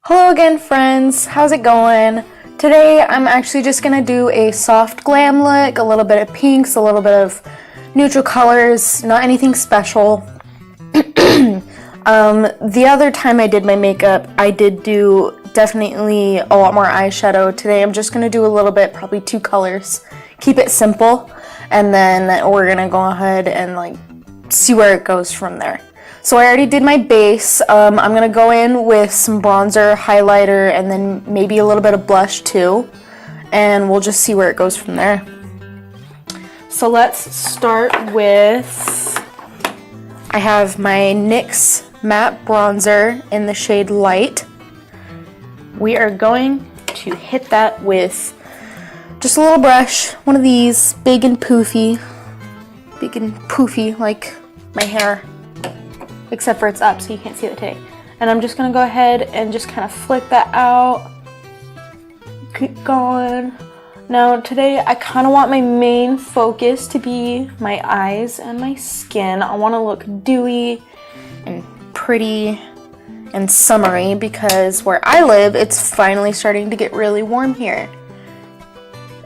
Hello again, friends. How's it going? Today I'm actually just gonna do a soft glam look, a little bit of pinks, a little bit of neutral colors, not anything special. The other time I did my makeup, I did do definitely a lot more eyeshadow. Today I'm just gonna do a little bit, probably 2 colors. Keep it simple, and then we're gonna go ahead and see where it goes from there. So I already did my base. I'm going to go in with some bronzer, highlighter, and then maybe a little bit of blush too. And we'll just see where it goes from there. So let's start with, I have my NYX matte bronzer in the shade Light. We are going to hit that with just a little brush, one of these, big and poofy like my hair. Except for it's up, so you can't see it today. And I'm just gonna go ahead and just kind of flick that out. Keep going. Now today I kind of want my main focus to be my eyes and my skin. I want to look dewy and pretty and summery because where I live, it's finally starting to get really warm here.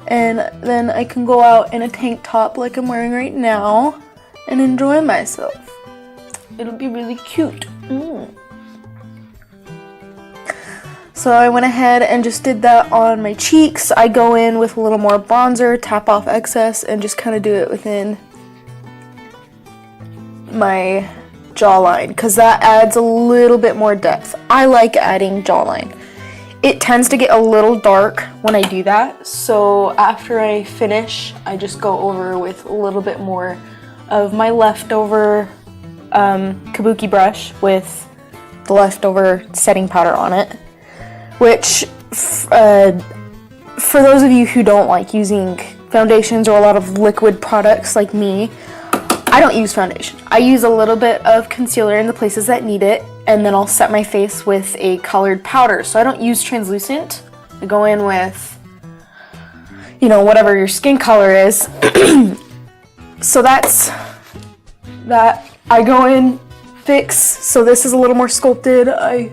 And then I can go out in a tank top like I'm wearing right now and enjoy myself. It'll be really cute. So I went ahead and just did that on my cheeks. I go in with a little more bronzer, tap off excess, and just kind of do it within my jawline because that adds a little bit more depth. I like adding jawline. It tends to get a little dark when I do that, so after I finish, I just go over with a little bit more of my leftover kabuki brush with the leftover setting powder on it, which for those of you who don't like using foundations or a lot of liquid products like me, I don't use foundation. I use a little bit of concealer in the places that need it, and then I'll set my face with a colored powder. So I don't use translucent. I go in with, whatever your skin color is. So that's that. I go in, fix, so this is a little more sculpted. I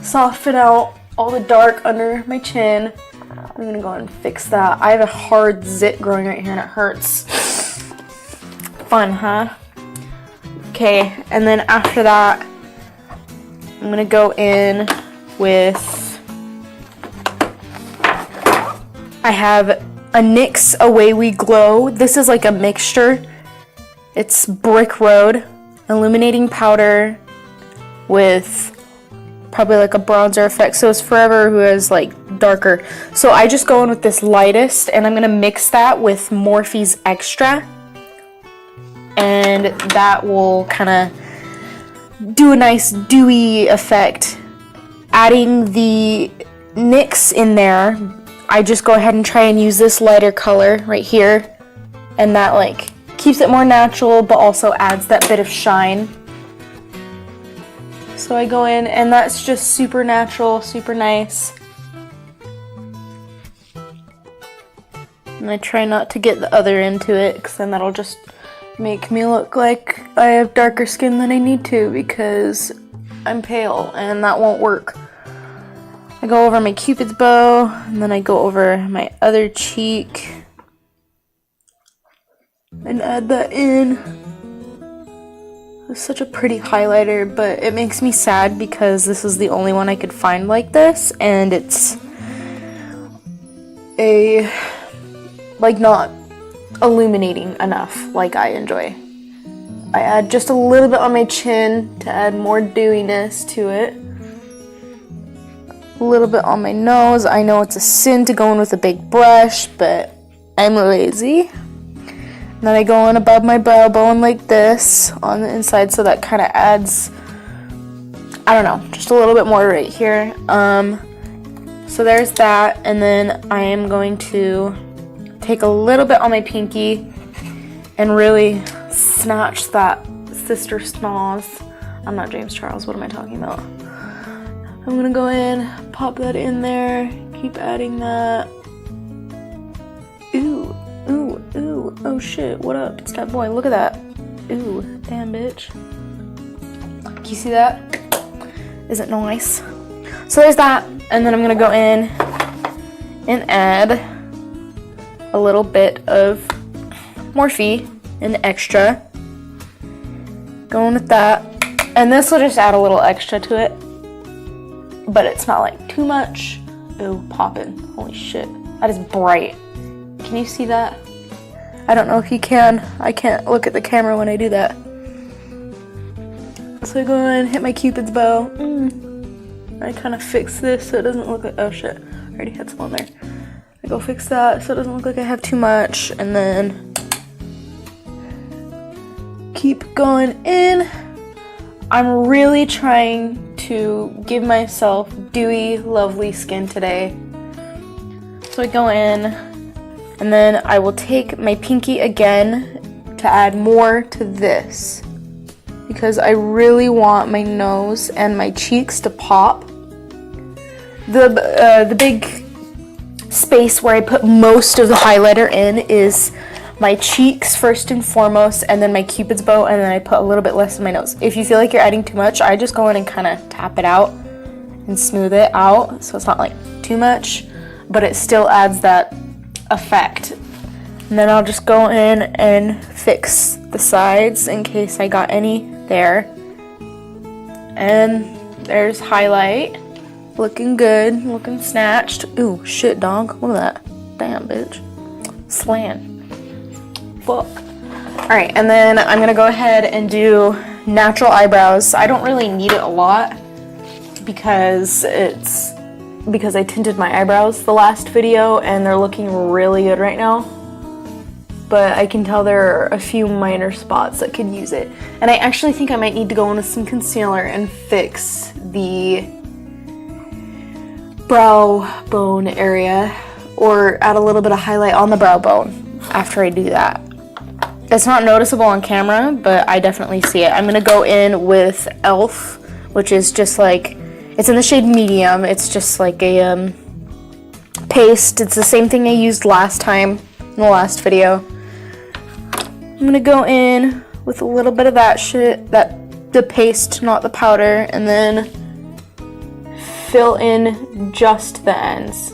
soften out all the dark under my chin. I'm gonna go and fix that. I have a hard zit growing right here and it hurts. Fun, huh? Okay, and then after that, I'm gonna go in with, I have a NYX Away We Glow. This is like a mixture. It's Brick Road illuminating powder with probably like a bronzer effect, so it's forever who is like darker. So I just go in with this lightest and I'm gonna mix that with Morphe's Extra, and that will kind of do a nice dewy effect. Adding the NYX in there, I just go ahead and try and use this lighter color right here, and that keeps it more natural but also adds that bit of shine. So I go in and that's just super natural, super nice. And I try not to get the other into it because then that'll just make me look like I have darker skin than I need to because I'm pale and that won't work. I go over my Cupid's bow and then I go over my other cheek and add that in. It's such a pretty highlighter, but it makes me sad because this is the only one I could find like this, and it's not illuminating enough like I enjoy. I add just a little bit on my chin to add more dewiness to it. A little bit on my nose. I know it's a sin to go in with a big brush, but I'm lazy. And then I go in above my brow bone like this on the inside, so that kind of adds, I don't know, just a little bit more right here. So there's that, and then I am going to take a little bit on my pinky and really snatch that sister schnoz. I'm not James Charles, what am I talking about? I'm gonna go in, pop that in there, keep adding that. Ooh. Ooh, ooh, oh shit, what up? It's that boy, look at that. Ooh, damn bitch. Can you see that? Isn't nice? So there's that, and then I'm gonna go in and add a little bit of Morphe, an extra. Going with that, and this will just add a little extra to it, but it's not like too much. Oh, poppin', holy shit, that is bright. Can you see that? I don't know if you can. I can't look at the camera when I do that. So I go in, hit my Cupid's bow. I kind of fix this so it doesn't look like, oh shit, I already had some on there. I go fix that so it doesn't look like I have too much, and then keep going in. I'm really trying to give myself dewy, lovely skin today. So I go in, and then I will take my pinky again to add more to this, because I really want my nose and my cheeks to pop. The big space where I put most of the highlighter in is my cheeks first and foremost, and then my Cupid's bow, and then I put a little bit less in my nose. If you feel like you're adding too much, I just go in and kind of tap it out and smooth it out so it's not like too much, but it still adds that effect. And then I'll just go in and fix the sides in case I got any there. And there's highlight. Looking good, looking snatched. Ooh, shit, dog. Look at that. Damn, bitch. Slan. Fuck. Alright, and then I'm gonna go ahead and do natural eyebrows. I don't really need it a lot because I tinted my eyebrows the last video and they're looking really good right now. But I can tell there are a few minor spots that could use it. And I actually think I might need to go in with some concealer and fix the brow bone area, or add a little bit of highlight on the brow bone after I do that. It's not noticeable on camera, but I definitely see it. I'm gonna go in with e.l.f., which is just like, it's in the shade medium. It's just like a paste. It's the same thing I used last time in the last video. I'm gonna go in with a little bit of that shit, the paste, not the powder, and then fill in just the ends,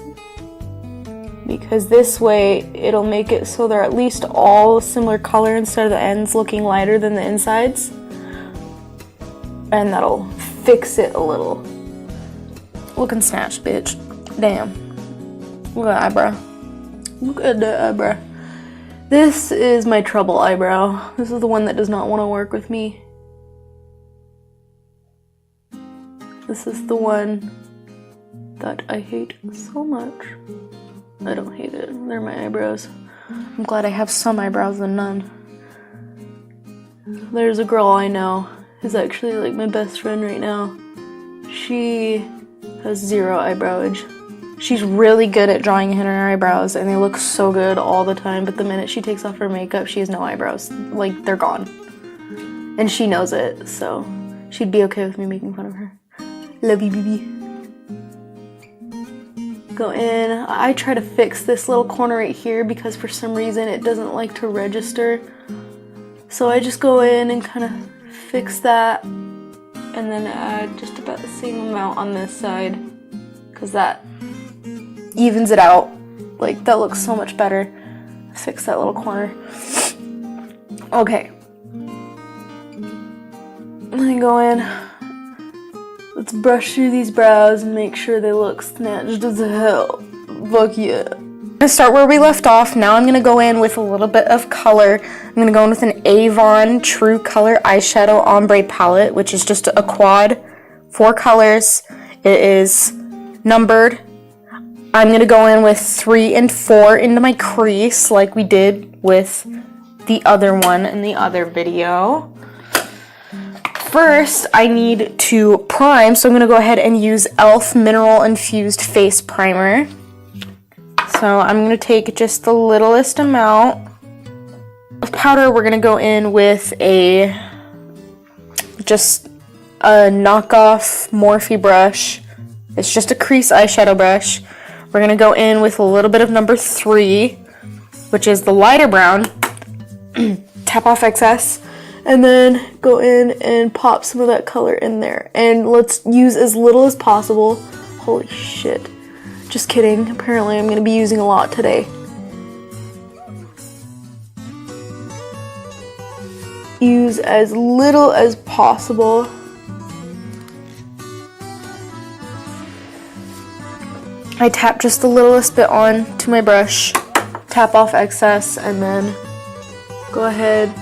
because this way it'll make it so they're at least all a similar color instead of the ends looking lighter than the insides, and that'll fix it a little. Looking snatched, bitch. Damn. Look at that eyebrow. Look at that eyebrow. This is my trouble eyebrow. This is the one that does not want to work with me. This is the one that I hate so much. I don't hate it. They're my eyebrows. I'm glad I have some eyebrows than none. There's a girl I know who's actually like my best friend right now. She has zero eyebrow edge. She's really good at drawing in her eyebrows and they look so good all the time, but the minute she takes off her makeup, she has no eyebrows. Like, they're gone. And she knows it, so she'd be okay with me making fun of her. Love you, baby. Go in. I try to fix this little corner right here because for some reason it doesn't like to register. So I just go in and kind of fix that and then add just about the same amount on this side because that evens it out. Like, that looks so much better. Fix that little corner. Okay. Let me go in. Let's brush through these brows and make sure they look snatched as hell. Fuck yeah. I'm gonna start where we left off. Now I'm gonna go in with a little bit of color. I'm gonna go in with an Avon True Color Eyeshadow Ombre Palette, which is just a quad, 4 colors. It is numbered. I'm gonna go in with 3 and 4 into my crease like we did with the other one in the other video. First, I need to prime, so I'm going to go ahead and use e.l.f. Mineral Infused Face Primer. So I'm going to take just the littlest amount of powder. We're going to go in with just a knockoff Morphe brush. It's just a crease eyeshadow brush. We're going to go in with a little bit of number 3, which is the lighter brown. Tap off excess. And then go in and pop some of that color in there. And let's use as little as possible. Holy shit. Just kidding. Apparently I'm gonna be using a lot today. Use as little as possible. I tap just the littlest bit on to my brush, tap off excess, and then go ahead,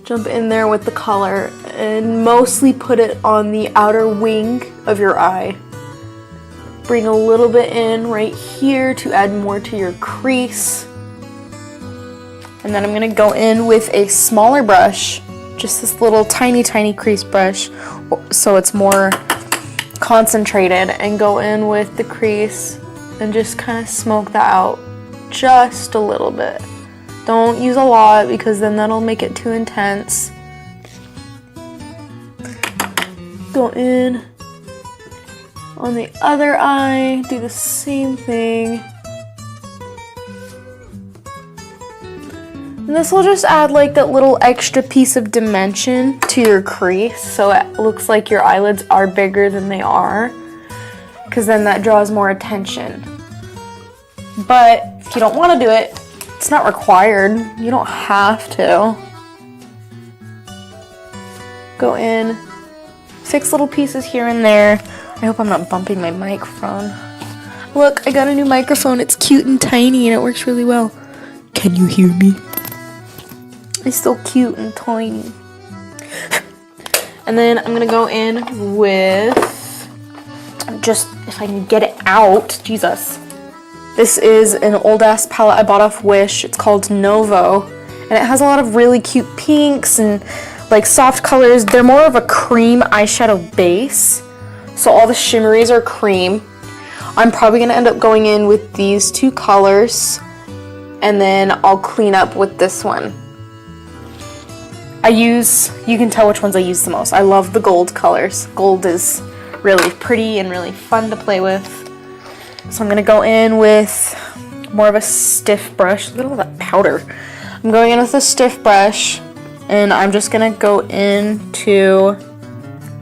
jump in there with the color, and mostly put it on the outer wing of your eye. Bring a little bit in right here to add more to your crease. And then I'm gonna go in with a smaller brush, just this little tiny crease brush, so it's more concentrated, and go in with the crease and just kind of smoke that out just a little bit. Don't use a lot because then that'll make it too intense. Go in on the other eye, do the same thing. And this will just add like that little extra piece of dimension to your crease, so it looks like your eyelids are bigger than they are, because then that draws more attention. But if you don't want to do it, it's not required. You don't have to. Go in, fix little pieces here and there. I hope I'm not bumping my microphone. Look, I got a new microphone. It's cute and tiny and it works really well. Can you hear me? It's so cute and tiny. And then I'm gonna go in with, just if I can get it out, Jesus. This is an old ass palette I bought off Wish. It's called Novo. And it has a lot of really cute pinks and like soft colors. They're more of a cream eyeshadow base. So all the shimmeries are cream. I'm probably gonna end up going in with these two colors, and then I'll clean up with this one. You can tell which ones I use the most. I love the gold colors. Gold is really pretty and really fun to play with. So I'm gonna go in with more of a stiff brush. Look at all that powder. I'm going in with a stiff brush, and I'm just gonna go into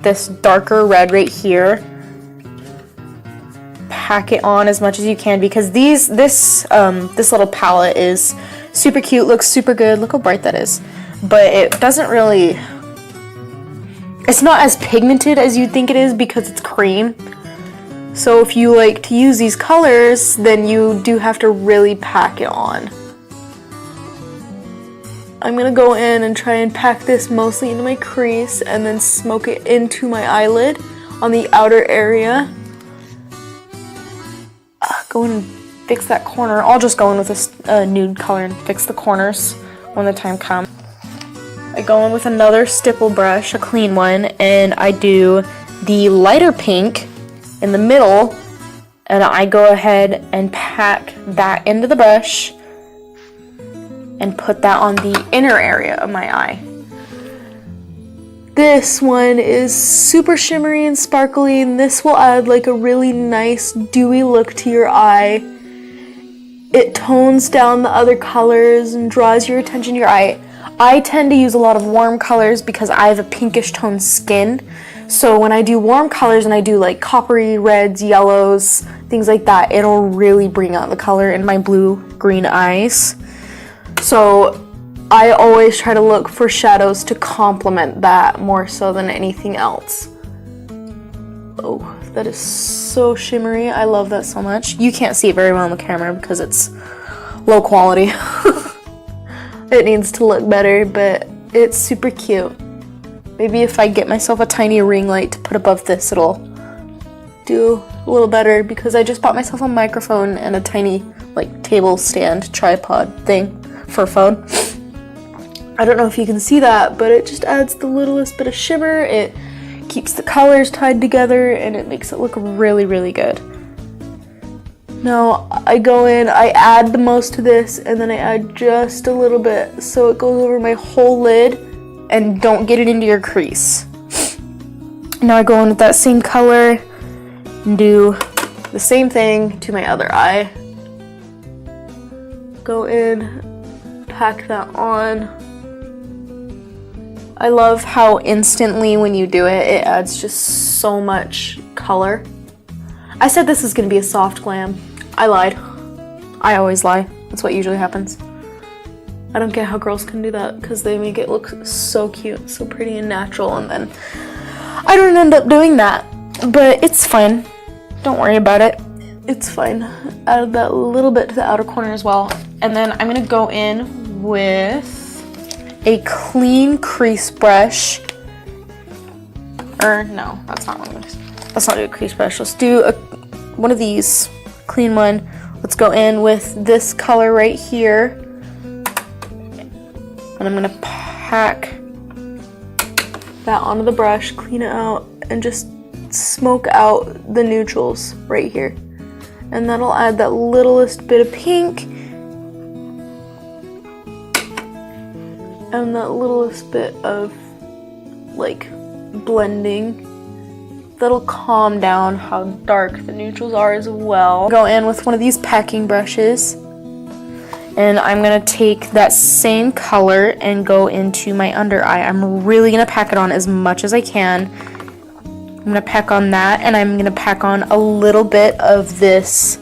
this darker red right here. Pack it on as much as you can, because this little palette is super cute, looks super good. Look how bright that is. But it doesn't really, it's not as pigmented as you'd think it is because it's cream. So if you like to use these colors, then you do have to really pack it on. I'm gonna go in and try and pack this mostly into my crease and then smoke it into my eyelid on the outer area. Go in and fix that corner. I'll just go in with a nude color and fix the corners when the time comes. I go in with another stipple brush, a clean one, and I do the lighter pink in the middle, and I go ahead and pack that into the brush and put that on the inner area of my eye. This one is super shimmery and sparkly, and this will add like a really nice dewy look to your eye. It tones down the other colors and draws your attention to your eye. I tend to use a lot of warm colors because I have a pinkish toned skin. So when I do warm colors and I do like coppery reds, yellows, things like that, it'll really bring out the color in my blue-green eyes. So I always try to look for shadows to complement that more so than anything else. Oh, that is so shimmery. I love that so much. You can't see it very well on the camera because it's low quality. It needs to look better, but it's super cute. Maybe if I get myself a tiny ring light to put above this, it'll do a little better, because I just bought myself a microphone and a tiny like table stand tripod thing for a phone. I don't know if you can see that, but it just adds the littlest bit of shimmer. It keeps the colors tied together and it makes it look really, really good. Now I go in, I add the most to this, and then I add just a little bit so it goes over my whole lid and don't get it into your crease. Now I go in with that same color and do the same thing to my other eye. Go in, pack that on. I love how instantly when you do it, it adds just so much color. I said this is gonna be a soft glam. I lied. I always lie. That's what usually happens. I don't get how girls can do that because they make it look so cute, so pretty and natural, and then I don't end up doing that. But it's fine. Don't worry about it. It's fine. Add that little bit to the outer corner as well. And then I'm gonna go in with a clean crease brush. Or no, that's not one of these. Let's not do a crease brush. Let's do one of these, clean one. Let's go in with this color right here. And I'm gonna pack that onto the brush, clean it out, and just smoke out the neutrals right here. And that'll add that littlest bit of pink and that littlest bit of like blending. That'll calm down how dark the neutrals are as well. Go in with one of these packing brushes, and I'm gonna take that same color and go into my under eye. I'm really gonna pack it on as much as I can. I'm gonna pack on that, and I'm gonna pack on a little bit of this.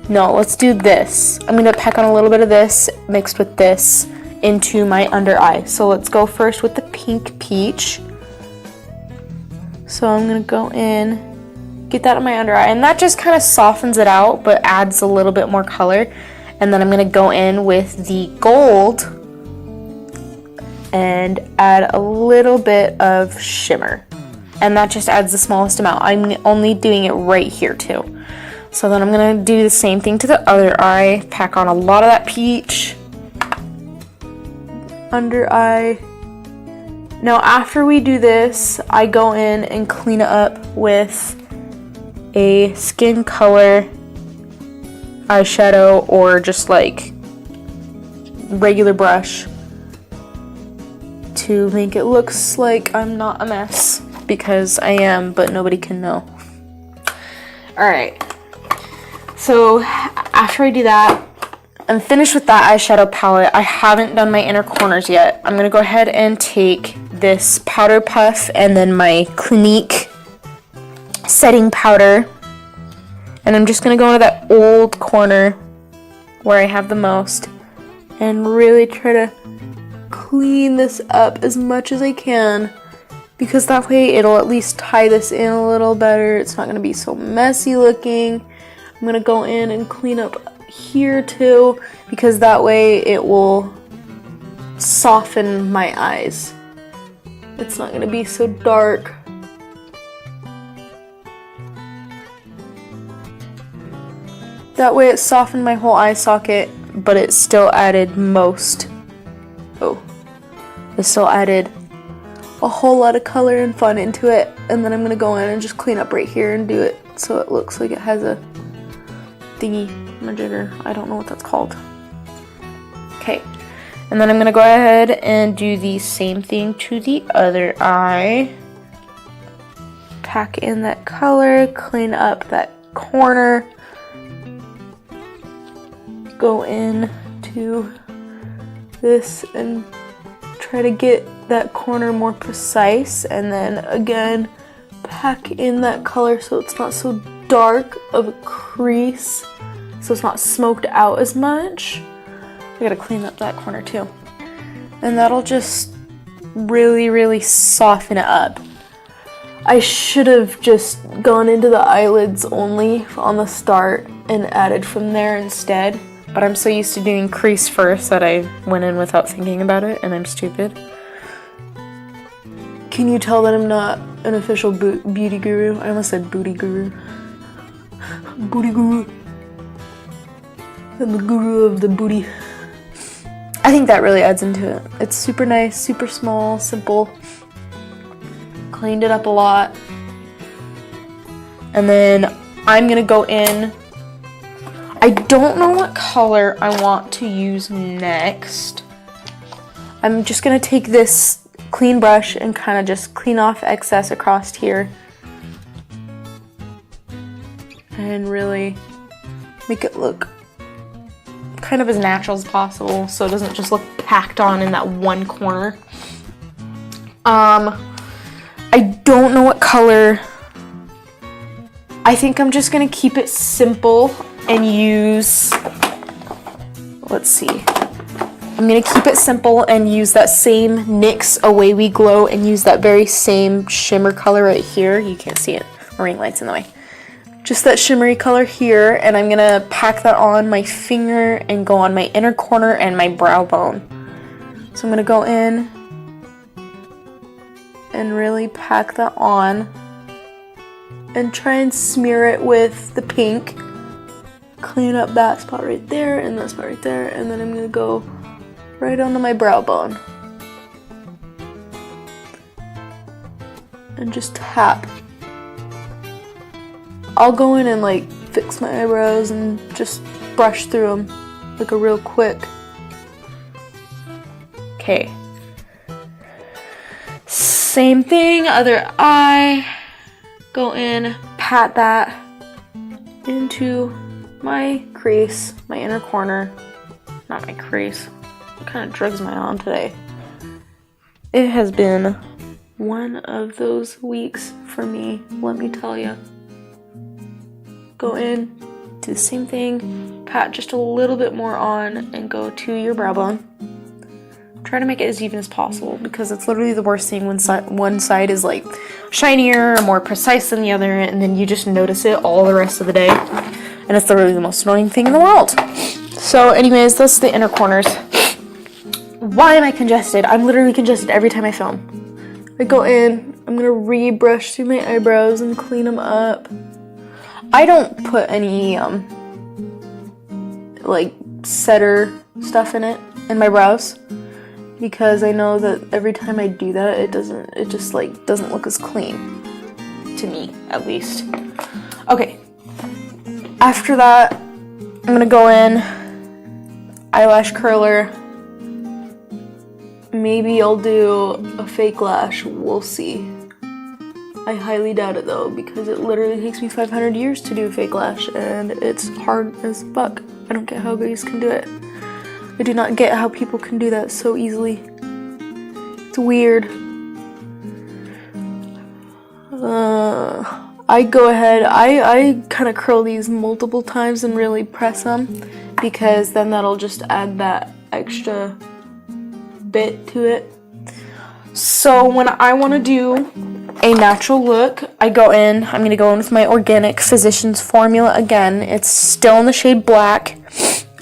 No, let's do this. I'm gonna pack on a little bit of this mixed with this into my under eye. So let's go first with the pink peach. So I'm gonna go in, get that on my under eye, and that just kind of softens it out, but adds a little bit more color. And then I'm gonna go in with the gold and add a little bit of shimmer. And that just adds the smallest amount. I'm only doing it right here too. So then I'm gonna do the same thing to the other eye, pack on a lot of that peach, under eye. Now after we do this, I go in and clean it up with a skin color eyeshadow or just like regular brush to make it look like I'm not a mess, because I am, but nobody can know. Alright, so after I do that, I'm finished with that eyeshadow palette. I haven't done my inner corners yet. I'm gonna go ahead and take this powder puff and then my Clinique setting powder, and I'm just gonna go into that old corner where I have the most and really try to clean this up as much as I can, because that way it'll at least tie this in a little better. It's not gonna be so messy looking. I'm gonna go in and clean up here too, because that way it will soften my eyes. It's not gonna be so dark. That way it softened my whole eye socket, but it still added it still added a whole lot of color and fun into it. And then I'm gonna go in and just clean up right here and do it so it looks like it has a thingy, majigger. I don't know what that's called. Okay, and then I'm gonna go ahead and do the same thing to the other eye. Pack in that color, clean up that corner, go in to this and try to get that corner more precise, and then again pack in that color so it's not so dark of a crease, so it's not smoked out as much. I gotta clean up that corner too, and that'll just really soften it up. I should have just gone into the eyelids only on the start and added from there instead, but I'm so used to doing crease first that I went in without thinking about it, and I'm stupid. Can you tell that I'm not an official beauty guru? I almost said booty guru. Booty guru. I'm the guru of the booty. I think that really adds into it. It's super nice, super small, simple. Cleaned it up a lot. And then I'm gonna go in. I don't know what color I want to use next. I'm just gonna take this clean brush and kind of just clean off excess across here and really make it look kind of as natural as possible so it doesn't just look packed on in that one corner. I don't know what color I think I'm just gonna keep it simple and use, let's see. I'm gonna keep it simple and use that same NYX Away We Glow and use that very same shimmer color right here. You can't see it, ring light's in the way. Just that shimmery color here, and I'm gonna pack that on my finger and go on my inner corner and my brow bone. So I'm gonna go in and really pack that on and try and smear it with the pink. Clean up that spot right there and that spot right there, and then I'm gonna go right onto my brow bone and just tap. I'll go in and like fix my eyebrows and just brush through them like a real quick. Okay. Same thing, other eye. Go in, pat that into my crease, my inner corner. Not my crease. What kind of drugs am I on today? It has been one of those weeks for me, let me tell you. Go in, do the same thing, pat just a little bit more on, and go to your brow bone. Try to make it as even as possible because it's literally the worst thing when one side is like shinier or more precise than the other, and then you just notice it all the rest of the day, and it's literally the most annoying thing in the world. So anyways, that's the inner corners. Why am I congested? I'm literally congested every time I film. I go in, I'm gonna re-brush through my eyebrows and clean them up. I don't put any like setter stuff in my brows, because I know that every time I do that, it just like doesn't look as clean to me, at least. Okay, after that, I'm gonna go in, eyelash curler. Maybe I'll do a fake lash, we'll see. I highly doubt it though, because it literally takes me 500 years to do a fake lash, and it's hard as fuck. I don't get how guys can do it. I do not get how people can do that so easily. It's weird. I go ahead, I kind of curl these multiple times and really press them, because then that'll just add that extra bit to it. So when I want to do a natural look, I'm going to go in with my Organic Physicians Formula again. It's still in the shade Black.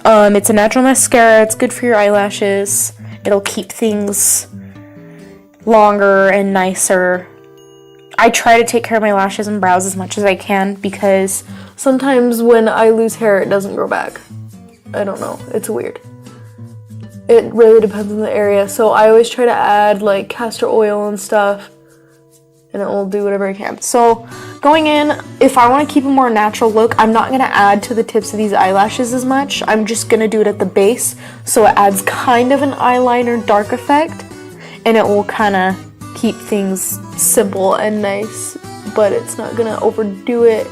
It's a natural mascara. It's good for your eyelashes. It'll keep things longer and nicer. I try to take care of my lashes and brows as much as I can, because sometimes when I lose hair, it doesn't grow back. I don't know. It's weird. It really depends on the area. So I always try to add like castor oil and stuff, and it will do whatever I can. So going in, if I want to keep a more natural look, I'm not going to add to the tips of these eyelashes as much. I'm just going to do it at the base, so it adds kind of an eyeliner dark effect, and it will kind of keep things simple and nice, but it's not going to overdo it.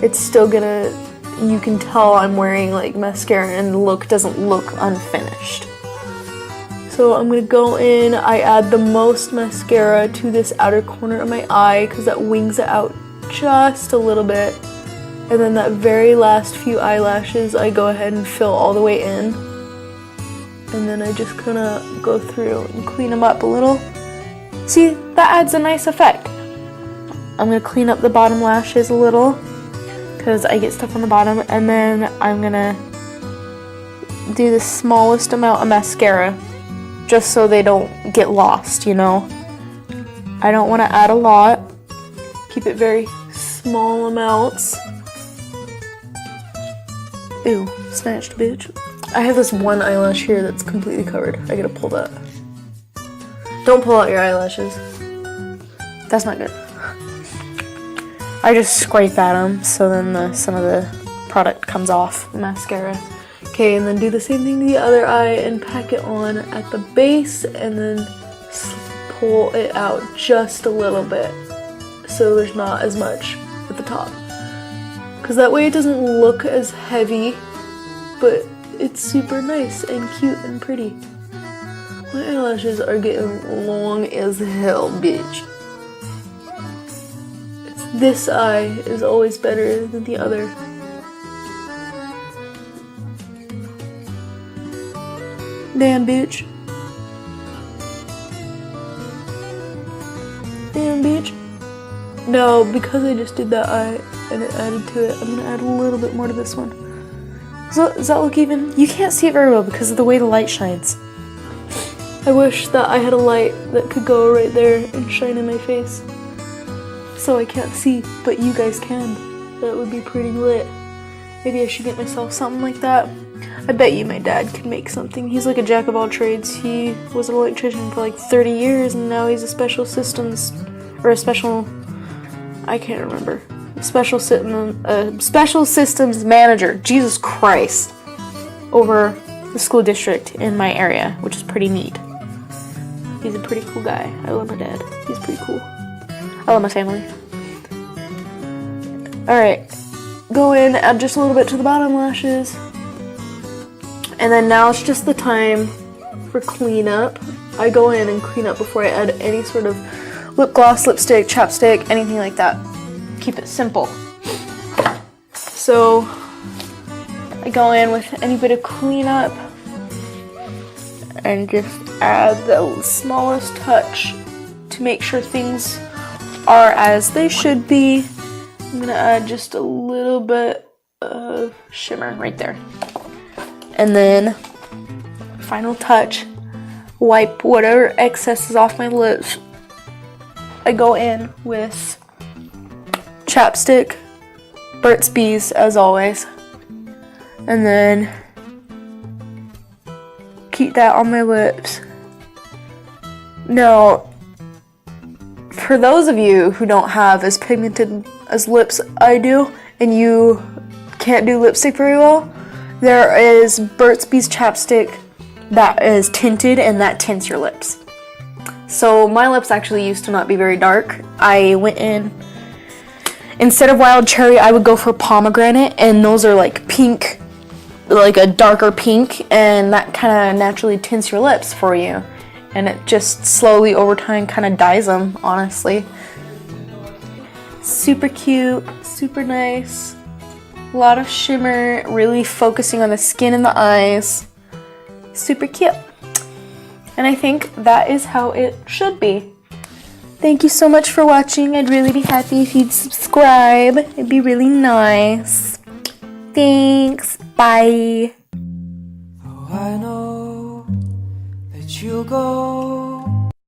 It's still going to, you can tell I'm wearing like mascara and the look doesn't look unfinished. So I'm going to go in, I add the most mascara to this outer corner of my eye because that wings it out just a little bit. And then that very last few eyelashes, I go ahead and fill all the way in. And then I just kind of go through and clean them up a little. See, that adds a nice effect. I'm going to clean up the bottom lashes a little because I get stuff on the bottom. And then I'm going to do the smallest amount of mascara, just so they don't get lost, you know. I don't want to add a lot. Keep it very small amounts. Ew, snatched, bitch. I have this one eyelash here that's completely covered. I gotta pull that. Don't pull out your eyelashes. That's not good. I just scrape at them, so then some of the product comes off, the mascara. Okay, and then do the same thing to the other eye and pack it on at the base, and then pull it out just a little bit so there's not as much at the top. Because that way it doesn't look as heavy, but it's super nice and cute and pretty. My eyelashes are getting long as hell, bitch. It's this eye is always better than the other. Damn, bitch. Damn, bitch. No, because I just did that eye and it added to it, I'm gonna add a little bit more to this one. So, does that look even? You can't see it very well because of the way the light shines. I wish that I had a light that could go right there and shine in my face. So I can't see, but you guys can. That would be pretty lit. Maybe I should get myself something like that. I bet you my dad could make something. He's like a jack of all trades. He was an electrician for like 30 years and now he's a special systems, or a special, I can't remember. Special systems manager, Jesus Christ, over the school district in my area, which is pretty neat. He's a pretty cool guy. I love my dad. He's pretty cool. I love my family. Alright, go in, add just a little bit to the bottom lashes. And then now it's just the time for cleanup. I go in and clean up before I add any sort of lip gloss, lipstick, chapstick, anything like that. Keep it simple. So I go in with any bit of cleanup and just add the smallest touch to make sure things are as they should be. I'm gonna add just a little bit of shimmer right there. And then final touch, wipe whatever excess is off my lips. I go in with chapstick, Burt's Bees as always, and then keep that on my lips. Now, for those of you who don't have as pigmented as lips I do, and you can't do lipstick very well, there is Burt's Bees chapstick that is tinted and that tints your lips. So my lips actually used to not be very dark. I went in, instead of wild cherry, I would go for pomegranate, and those are like pink, like a darker pink, and that kind of naturally tints your lips for you. And it just slowly over time kind of dyes them, honestly. Super cute, super nice. A lot of shimmer, really focusing on the skin and the eyes. Super cute. And I think that is how it should be. Thank you so much for watching. I'd really be happy if you'd subscribe. It'd be really nice. Thanks. Bye. Oh, I know that you'll go